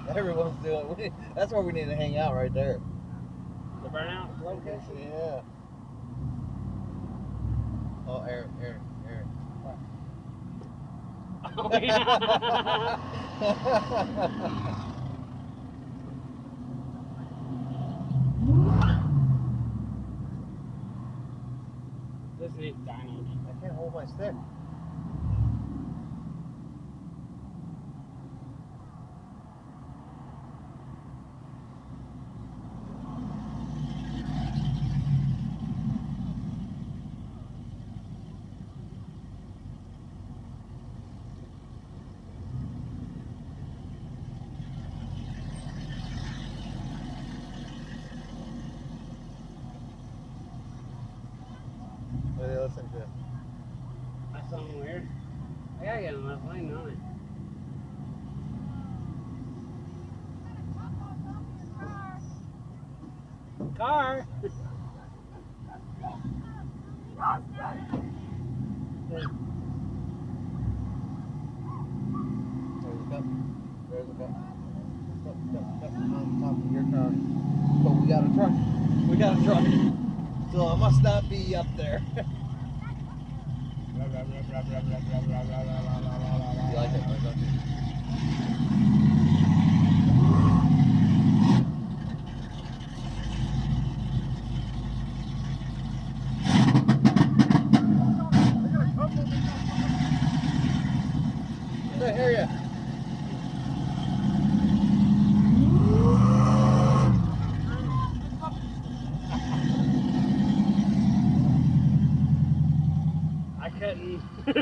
Everyone's doing it. That's where we need to hang out right there. The burnout location? Yeah. Oh, Aaron. What? Oh, yeah. This needs dyno. I can't hold my stick. What are you listening to? That's something weird. I gotta get enough lane on it. Car! There's a cup. Cup on top of your car. But we got a truck. We got a truck. So I must not be up there. You like it, don't you? I hear ya. I couldn't. As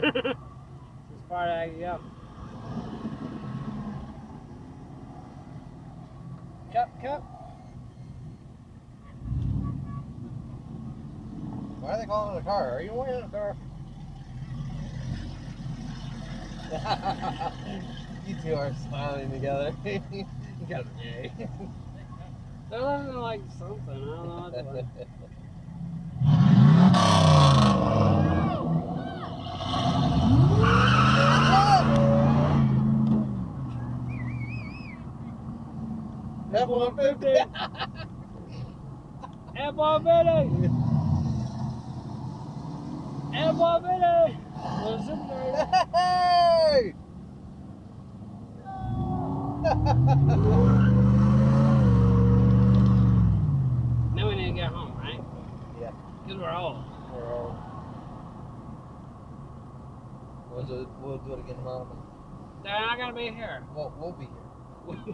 far as I can go. Cup. Why are they calling it a car? Are you in a car? You two are smiling together. You got a yay. They're looking like something. I don't know what to like. F-150. F-150. F-150. Hey! Now we need to get home, right? Yeah. Because we're old. We're old. We'll do it again tomorrow. They're not going to be here. Well, we'll be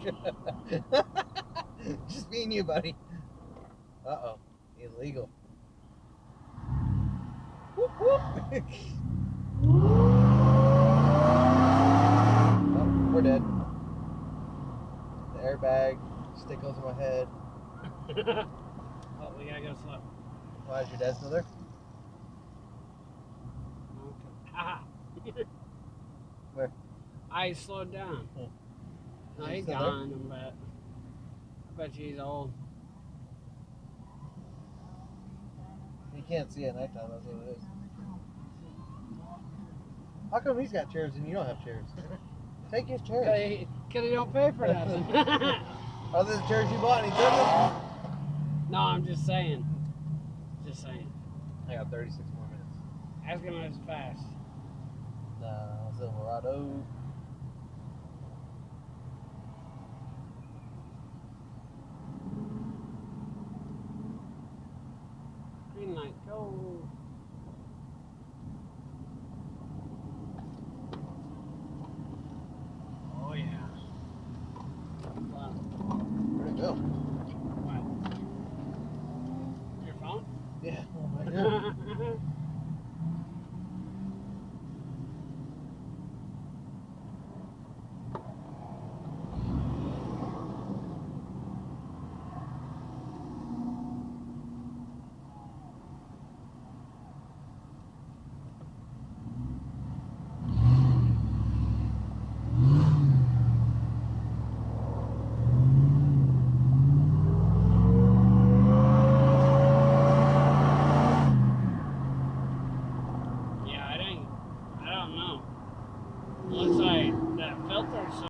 here. Just me and you, buddy. Uh-oh. Illegal. Whoop, whoop. Oh, we're dead. The airbag stick goes in my head. Oh, we gotta go slow. Why is your dad still there? Okay. Haha. Where? I slowed down. No, he's still gone, but I bet you he's old. You can't see at nighttime, that's what it is. How come he's got chairs and you don't have chairs? Take his chairs. Because he don't pay for nothing. Are those the chairs you bought and he took them? No, I'm just saying. Just saying. I got 36 more minutes. Ask him if it's fast. Silverado.